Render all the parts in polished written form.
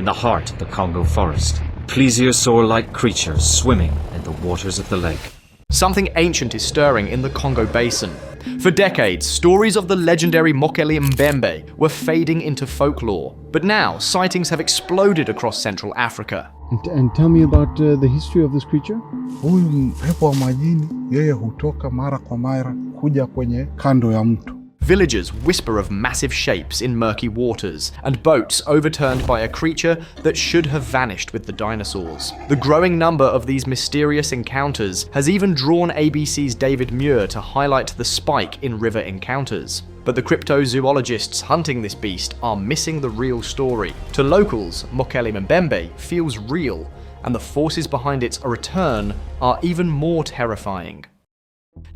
in the heart of the Congo forest. Plesiosaur-like creatures swimming in the waters of the lake. Something ancient is stirring in the Congo Basin. For decades, stories of the legendary Mokele Mbembe were fading into folklore. But now, sightings have exploded across Central Africa. And tell me about the history of this creature. Huyu pepo wa majini, yeye hutoka mara kwa mara kuja kwenye kando ya mto. Villagers whisper of massive shapes in murky waters, and boats overturned by a creature that should have vanished with the dinosaurs. The growing number of these mysterious encounters has even drawn ABC's David Muir to highlight the spike in river encounters. But the cryptozoologists hunting this beast are missing the real story. To locals, Mokele Mbembe feels real, and the forces behind its return are even more terrifying.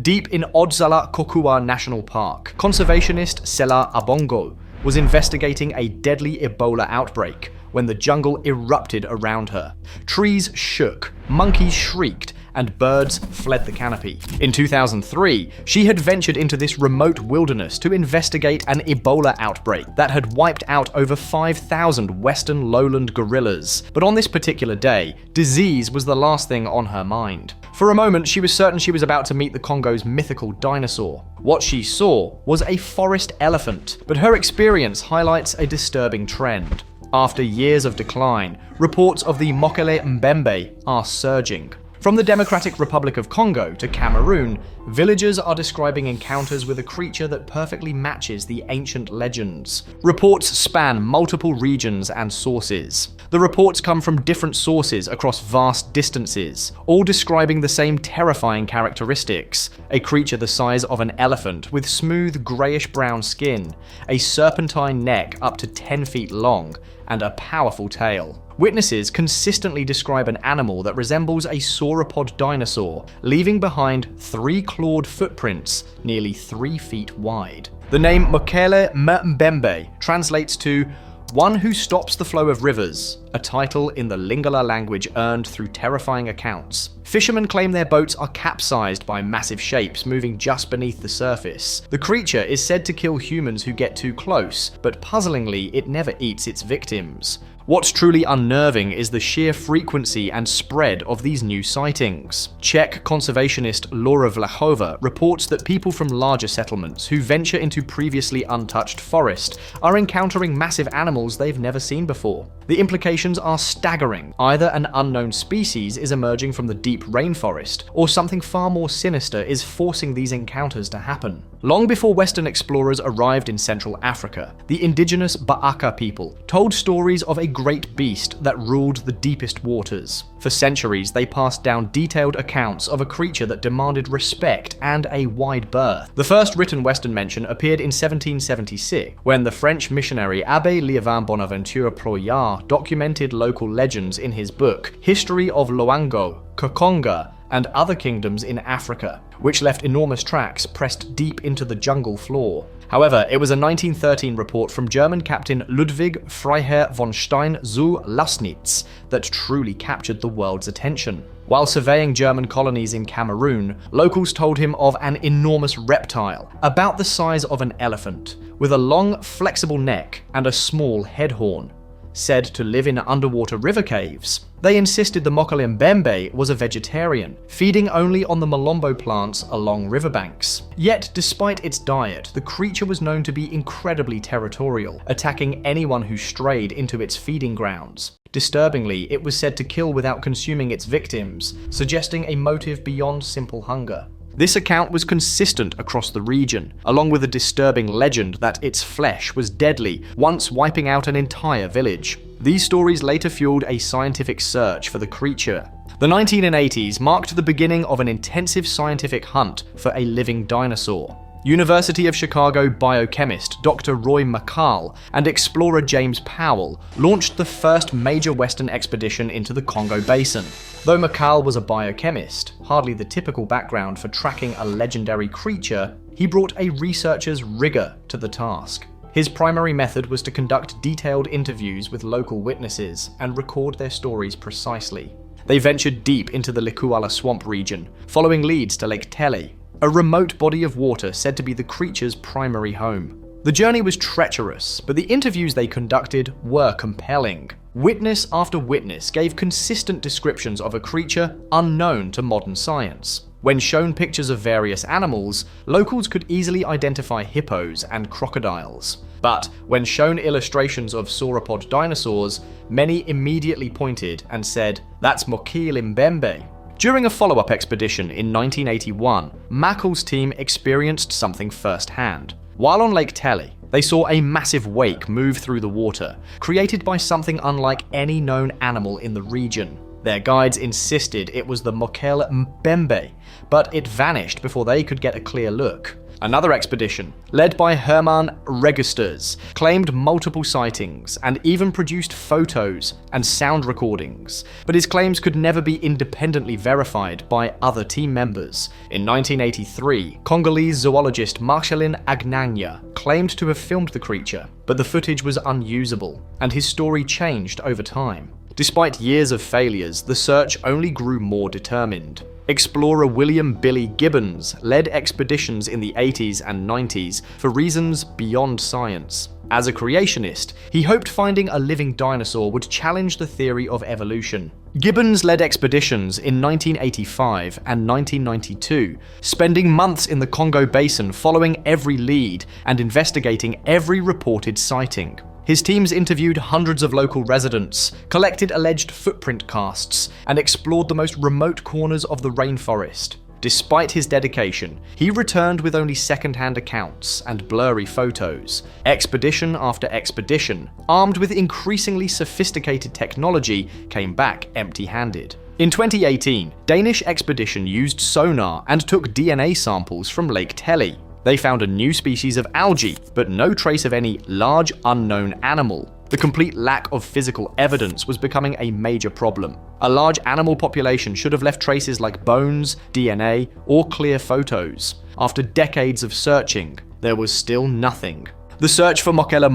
Deep in Odzala Kokua National Park, conservationist Sela Abongo was investigating a deadly Ebola outbreak when the jungle erupted around her. Trees shook, monkeys shrieked, and birds fled the canopy. In 2003, she had ventured into this remote wilderness to investigate an Ebola outbreak that had wiped out over 5,000 western lowland gorillas. But on this particular day, disease was the last thing on her mind. For a moment, she was certain she was about to meet the Congo's mythical dinosaur. What she saw was a forest elephant, but her experience highlights a disturbing trend. After years of decline, reports of the Mokele Mbembe are surging. From the Democratic Republic of Congo to Cameroon, villagers are describing encounters with a creature that perfectly matches the ancient legends. Reports span multiple regions and sources. The reports come from different sources across vast distances, all describing the same terrifying characteristics: a creature the size of an elephant with smooth greyish-brown skin, a serpentine neck up to 10 feet long, and a powerful tail. Witnesses consistently describe an animal that resembles a sauropod dinosaur, leaving behind 3 clawed footprints nearly 3 feet wide. The name Mokele Mbembe translates to "one who stops the flow of rivers," a title in the Lingala language earned through terrifying accounts. Fishermen claim their boats are capsized by massive shapes moving just beneath the surface. The creature is said to kill humans who get too close, but puzzlingly, it never eats its victims. What's truly unnerving is the sheer frequency and spread of these new sightings. Czech conservationist Laura Vlachova reports that people from larger settlements who venture into previously untouched forest are encountering massive animals they've never seen before. The implications are staggering. Either an unknown species is emerging from the deep rainforest, or something far more sinister is forcing these encounters to happen. Long before Western explorers arrived in Central Africa, the indigenous Ba'aka people told stories of a great beast that ruled the deepest waters. For centuries, they passed down detailed accounts of a creature that demanded respect and a wide berth. The first written Western mention appeared in 1776, when the French missionary Abbé Liévin Bonaventure Ployard documented local legends in his book History of Loango, Kokonga, and other kingdoms in Africa, which left enormous tracks pressed deep into the jungle floor. However, it was a 1913 report from German Captain Ludwig Freiherr von Stein zu Lausnitz that truly captured the world's attention. While surveying German colonies in Cameroon, locals told him of an enormous reptile, about the size of an elephant, with a long, flexible neck and a small head horn. Said to live in underwater river caves. They insisted the Mokele Mbembe was a vegetarian, feeding only on the malombo plants along riverbanks. Yet, despite its diet, the creature was known to be incredibly territorial, attacking anyone who strayed into its feeding grounds. Disturbingly, it was said to kill without consuming its victims, suggesting a motive beyond simple hunger. This account was consistent across the region, along with a disturbing legend that its flesh was deadly, once wiping out an entire village. These stories later fueled a scientific search for the creature. The 1980s marked the beginning of an intensive scientific hunt for a living dinosaur. University of Chicago biochemist Dr. Roy McCall and explorer James Powell launched the first major Western expedition into the Congo Basin. Though McCall was a biochemist, hardly the typical background for tracking a legendary creature, he brought a researcher's rigor to the task. His primary method was to conduct detailed interviews with local witnesses and record their stories precisely. They ventured deep into the Likuala swamp region, following leads to Lake Tele, a remote body of water said to be the creature's primary home. The journey was treacherous, but the interviews they conducted were compelling. Witness after witness gave consistent descriptions of a creature unknown to modern science. When shown pictures of various animals, locals could easily identify hippos and crocodiles. But when shown illustrations of sauropod dinosaurs, many immediately pointed and said, "That's Mokele Mbembe." During a follow-up expedition in 1981, Makel's team experienced something firsthand. While on Lake Tele, they saw a massive wake move through the water, created by something unlike any known animal in the region. Their guides insisted it was the Mokele Mbembe, but it vanished before they could get a clear look. Another expedition, led by Herman Registers, claimed multiple sightings and even produced photos and sound recordings, but his claims could never be independently verified by other team members. In 1983, Congolese zoologist Marcelin Agnagna claimed to have filmed the creature, but the footage was unusable, and his story changed over time. Despite years of failures, the search only grew more determined. Explorer William Billy Gibbons led expeditions in the 80s and 90s for reasons beyond science. As a creationist, he hoped finding a living dinosaur would challenge the theory of evolution. Gibbons led expeditions in 1985 and 1992, spending months in the Congo Basin following every lead and investigating every reported sighting. His teams interviewed hundreds of local residents, collected alleged footprint casts, and explored the most remote corners of the rainforest. Despite his dedication, he returned with only second-hand accounts and blurry photos. Expedition after expedition, armed with increasingly sophisticated technology, came back empty-handed. In 2018, Danish expedition used sonar and took DNA samples from Lake Tele. They found a new species of algae, but no trace of any large unknown animal. The complete lack of physical evidence was becoming a major problem. A large animal population should have left traces like bones, DNA, or clear photos. After decades of searching, there was still nothing. The search for Mokele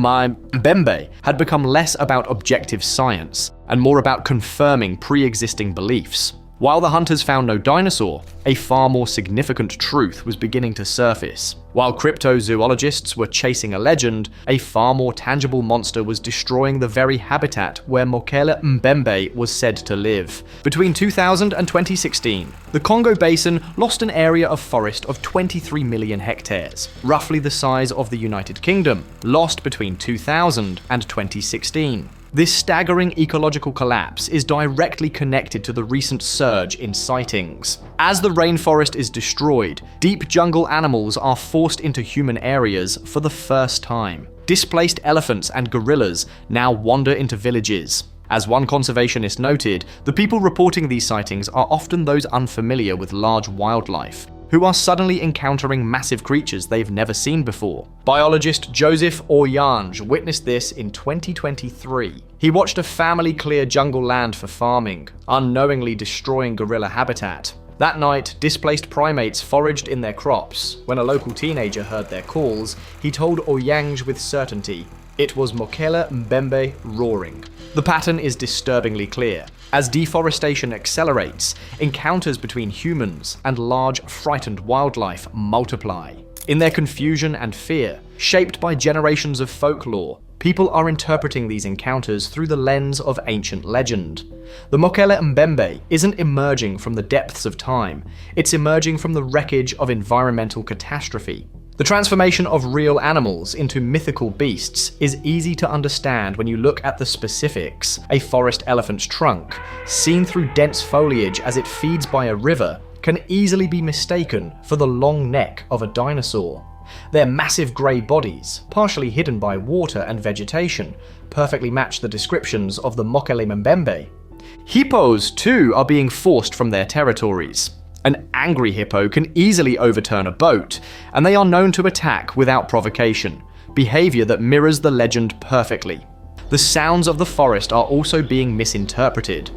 Mbembe had become less about objective science and more about confirming pre-existing beliefs. While the hunters found no dinosaur, a far more significant truth was beginning to surface. While cryptozoologists were chasing a legend, a far more tangible monster was destroying the very habitat where Mokele Mbembe was said to live. Between 2000 and 2016, the Congo Basin lost an area of forest of 23 million hectares, roughly the size of the United Kingdom, lost between 2000 and 2016. This staggering ecological collapse is directly connected to the recent surge in sightings. As the rainforest is destroyed, deep jungle animals are forced into human areas for the first time. Displaced elephants and gorillas now wander into villages. As one conservationist noted, the people reporting these sightings are often those unfamiliar with large wildlife, who are suddenly encountering massive creatures they've never seen before. Biologist Joseph Oyange witnessed this in 2023. He watched a family clear jungle land for farming, unknowingly destroying gorilla habitat. That night, displaced primates foraged in their crops. When a local teenager heard their calls, he told Oyange with certainty, it was Mokele Mbembe roaring. The pattern is disturbingly clear. As deforestation accelerates, encounters between humans and large, frightened wildlife multiply. In their confusion and fear, shaped by generations of folklore, people are interpreting these encounters through the lens of ancient legend. The Mokele Mbembe isn't emerging from the depths of time, it's emerging from the wreckage of environmental catastrophe. The transformation of real animals into mythical beasts is easy to understand when you look at the specifics. A forest elephant's trunk, seen through dense foliage as it feeds by a river, can easily be mistaken for the long neck of a dinosaur. Their massive grey bodies, partially hidden by water and vegetation, perfectly match the descriptions of the Mokele Mbembe. Hippos, too, are being forced from their territories. An angry hippo can easily overturn a boat, and they are known to attack without provocation, behavior that mirrors the legend perfectly. The sounds of the forest are also being misinterpreted.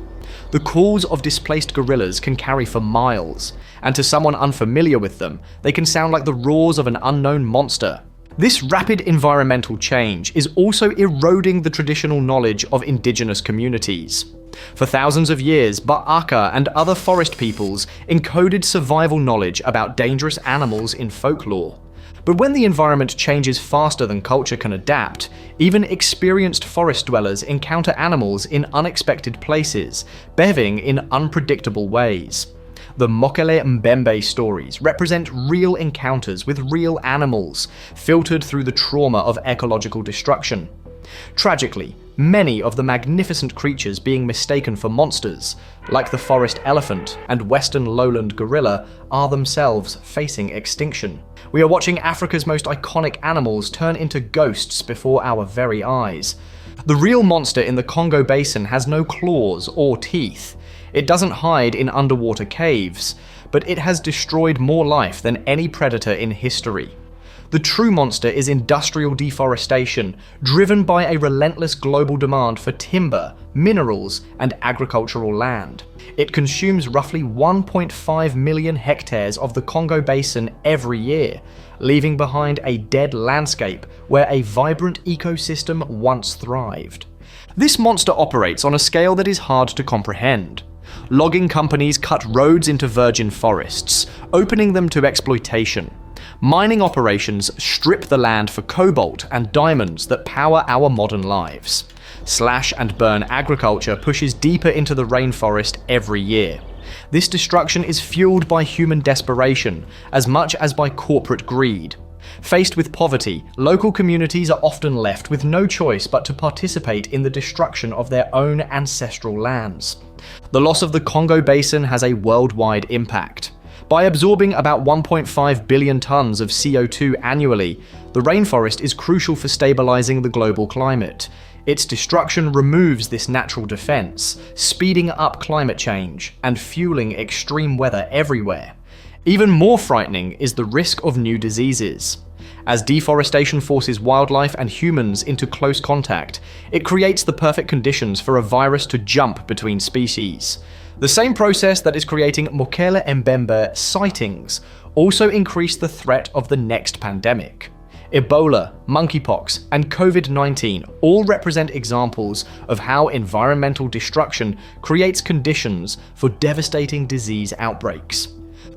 The calls of displaced gorillas can carry for miles, and to someone unfamiliar with them, they can sound like the roars of an unknown monster. This rapid environmental change is also eroding the traditional knowledge of indigenous communities. For thousands of years, Ba'aka and other forest peoples encoded survival knowledge about dangerous animals in folklore. But when the environment changes faster than culture can adapt, even experienced forest dwellers encounter animals in unexpected places, behaving in unpredictable ways. The Mokele Mbembe stories represent real encounters with real animals, filtered through the trauma of ecological destruction. Tragically, many of the magnificent creatures being mistaken for monsters, like the forest elephant and western lowland gorilla, are themselves facing extinction. We are watching Africa's most iconic animals turn into ghosts before our very eyes. The real monster in the Congo Basin has no claws or teeth. It doesn't hide in underwater caves, but it has destroyed more life than any predator in history. The true monster is industrial deforestation, driven by a relentless global demand for timber, minerals, and agricultural land. It consumes roughly 1.5 million hectares of the Congo Basin every year, leaving behind a dead landscape where a vibrant ecosystem once thrived. This monster operates on a scale that is hard to comprehend. Logging companies cut roads into virgin forests, opening them to exploitation. Mining operations strip the land for cobalt and diamonds that power our modern lives. Slash and burn agriculture pushes deeper into the rainforest every year. This destruction is fueled by human desperation as much as by corporate greed. Faced with poverty, local communities are often left with no choice but to participate in the destruction of their own ancestral lands. The loss of the Congo Basin has a worldwide impact. By absorbing about 1.5 billion tons of CO2 annually, the rainforest is crucial for stabilizing the global climate. Its destruction removes this natural defense, speeding up climate change and fueling extreme weather everywhere. Even more frightening is the risk of new diseases. As deforestation forces wildlife and humans into close contact, it creates the perfect conditions for a virus to jump between species. The same process that is creating Mokele Mbembe sightings also increased the threat of the next pandemic. Ebola, monkeypox, and COVID-19 all represent examples of how environmental destruction creates conditions for devastating disease outbreaks.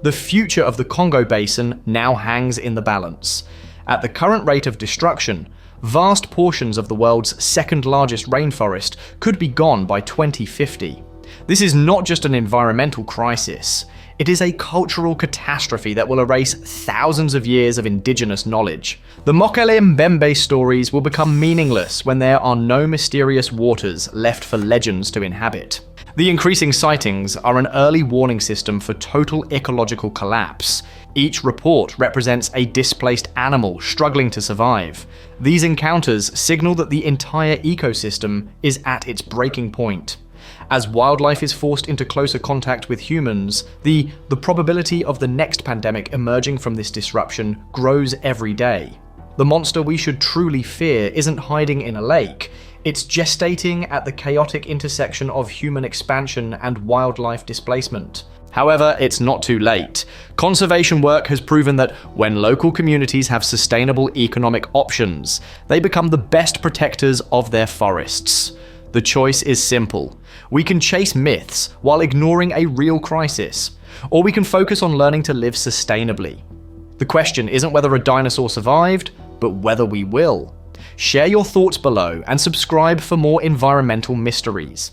The future of the Congo Basin now hangs in the balance. At the current rate of destruction, vast portions of the world's second largest rainforest could be gone by 2050. This is not just an environmental crisis, it is a cultural catastrophe that will erase thousands of years of indigenous knowledge. The Mokele Mbembe stories will become meaningless when there are no mysterious waters left for legends to inhabit. The increasing sightings are an early warning system for total ecological collapse. Each report represents a displaced animal struggling to survive. These encounters signal that the entire ecosystem is at its breaking point. As wildlife is forced into closer contact with humans, the probability of the next pandemic emerging from this disruption grows every day. The monster we should truly fear isn't hiding in a lake, it's gestating at the chaotic intersection of human expansion and wildlife displacement. However, it's not too late. Conservation work has proven that when local communities have sustainable economic options, they become the best protectors of their forests. The choice is simple. We can chase myths while ignoring a real crisis, or we can focus on learning to live sustainably. The question isn't whether a dinosaur survived, but whether we will. Share your thoughts below and subscribe for more environmental mysteries.